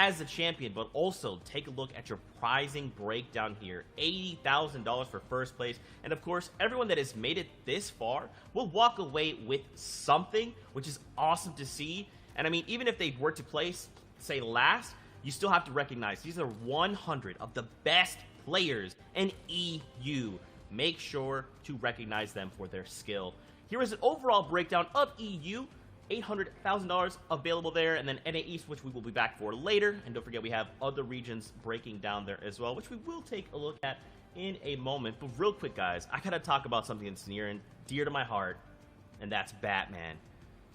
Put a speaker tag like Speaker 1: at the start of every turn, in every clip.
Speaker 1: as a champion, but also take a look at your prizing breakdown here. $80,000 for first place. And of course, everyone that has made it this far will walk away with something, which is awesome to see. And I mean, even if they were to place, say, last, you still have to recognize these are 100 of the best players in EU. Make sure to recognize them for their skill. Here is an overall breakdown of EU. $800,000 available there, and then NA East, which we will be back for later. And don't forget, we have other regions breaking down there as well, which we will take a look at in a moment. But real quick, guys, I gotta talk about something that's near and dear to my heart, and that's Batman.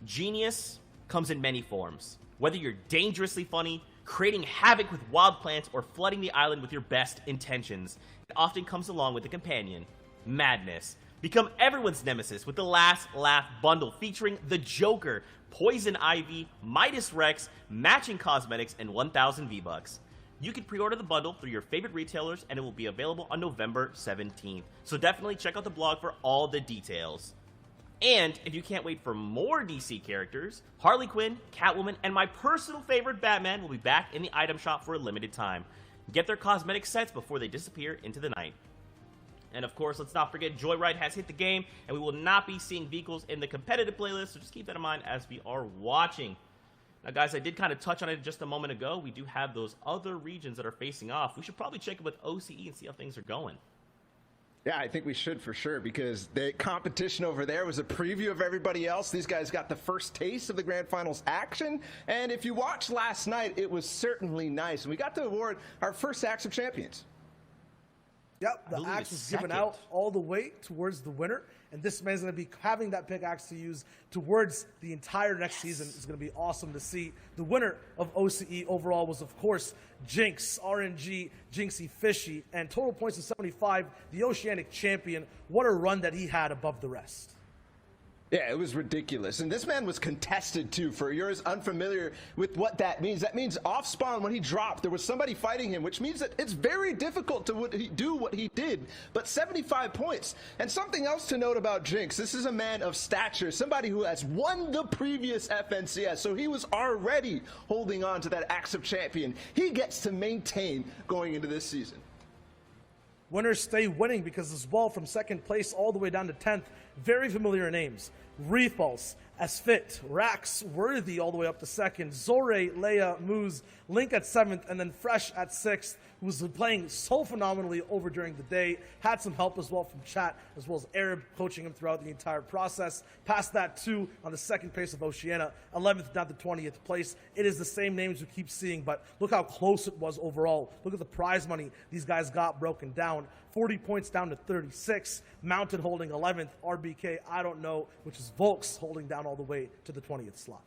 Speaker 1: Genius comes in many forms. Whether you're dangerously funny, creating havoc with wild plants, or flooding the island with your best intentions, it often comes along with a companion, madness. Become everyone's nemesis with the Last Laugh bundle featuring the Joker, Poison Ivy, Midas Rex, matching cosmetics, and 1,000 V-Bucks. You can pre-order the bundle through your favorite retailers, and it will be available on November 17th. So definitely check out the blog for all the details. And if you can't wait for more DC characters, Harley Quinn, Catwoman, and my personal favorite Batman will be back in the item shop for a limited time. Get their cosmetic sets before they disappear into the night. And of course, let's not forget, Joyride has hit the game, and we will not be seeing vehicles in the competitive playlist, so just keep that in mind as we are watching. Now, guys, I did kind of touch on it just a moment ago. We do have those other regions that are facing off. We should probably check it with OCE and see how things are going.
Speaker 2: Yeah, I think we should for sure, because the competition over there was a preview of everybody else. These guys got the first taste of the Grand Finals action, and if you watched last night, it was certainly nice. And we got to award our first Axe of Champions.
Speaker 3: Yep, the axe was given out all the way towards the winner, and this man's going to be having that pickaxe to use towards the entire next season. It's going to be awesome to see. The winner of OCE overall was, of course, Jinx, RNG, Jinxie Fishy, and total points of 75, the Oceanic champion. What a run that he had above the rest.
Speaker 2: Yeah, it was ridiculous. And this man was contested, too. For yours unfamiliar with what that means off spawn, when he dropped, there was somebody fighting him, which means that it's very difficult to do what he did. But 75 points. And something else to note about Jinx, this is a man of stature, somebody who has won the previous FNCS. So he was already holding on to that Axe of Champion. He gets to maintain going into this season.
Speaker 3: Winners stay winning because as well, from second place all the way down to 10th, very familiar names. Reefballs, Asfit, Rax, Worthy all the way up to second, Zore, Leia, Moose, Link at 7th, and then Fresh at 6th, who's been playing so phenomenally over during the day. Had some help as well from chat, as well as Arab coaching him throughout the entire process. Past that, too, on the second place of Oceania, 11th down to 20th place. It is the same names we keep seeing, but look how close it was overall. Look at the prize money these guys got broken down. 40 points down to 36. Mountain holding 11th. RBK, I don't know, which is Volks holding down all the way to the 20th slot.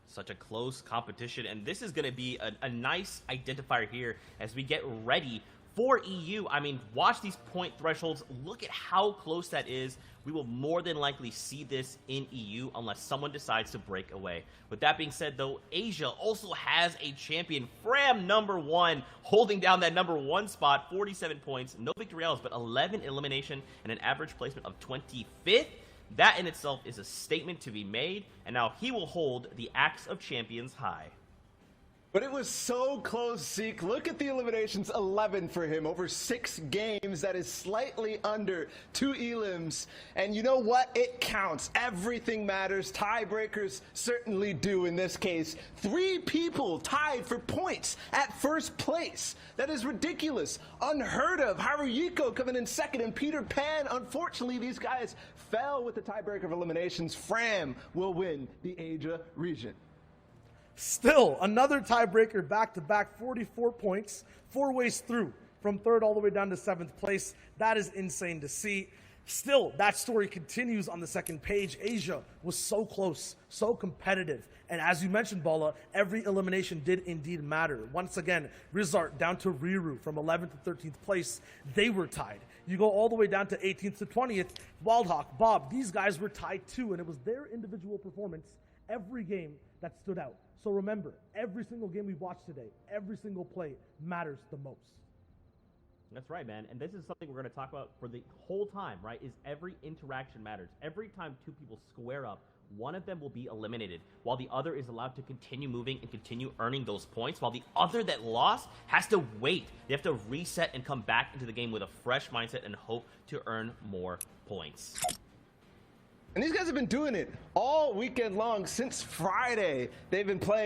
Speaker 1: Such a close competition, and this is going to be a nice identifier here as we get ready for EU. I mean, watch these point thresholds. Look at how close that is. We will more than likely see this in EU unless someone decides to break away. With that being said, though, Asia also has a champion, Fram #1, holding down that #1 spot, 47 points, no victorials, but 11 elimination and an average placement of 25th. That in itself is a statement to be made, and now he will hold the Axe of Champions high.
Speaker 2: But it was so close, Zeke. Look at the eliminations, 11 for him over 6 games. That is slightly under 2 elims. And you know what? It counts. Everything matters. Tiebreakers certainly do in this case. 3 people tied for points at first place. That is ridiculous. Unheard of. Haruhiko coming in second, and Peter Pan. Unfortunately, these guys fell with the tiebreaker of eliminations. Fram will win the Asia region.
Speaker 3: Still, another tiebreaker back-to-back, 44 points, 4 ways through, from 3rd all the way down to 7th place. That is insane to see. Still, that story continues on the second page. Asia was so close, so competitive. And as you mentioned, Bala, every elimination did indeed matter. Once again, Rizart down to Riru from 11th to 13th place. They were tied. You go all the way down to 18th to 20th. Wildhawk, Bob, these guys were tied too, and it was their individual performance every game that stood out. So remember, every single game we've watched today, every single play matters the most.
Speaker 1: That's right, man. And this is something we're going to talk about for the whole time, right? Is every interaction matters. Every time 2 people square up, one of them will be eliminated, while the other is allowed to continue moving and continue earning those points, while the other that lost has to wait. They have to reset and come back into the game with a fresh mindset and hope to earn more points.
Speaker 2: And these guys have been doing it all weekend long since Friday. They've been playing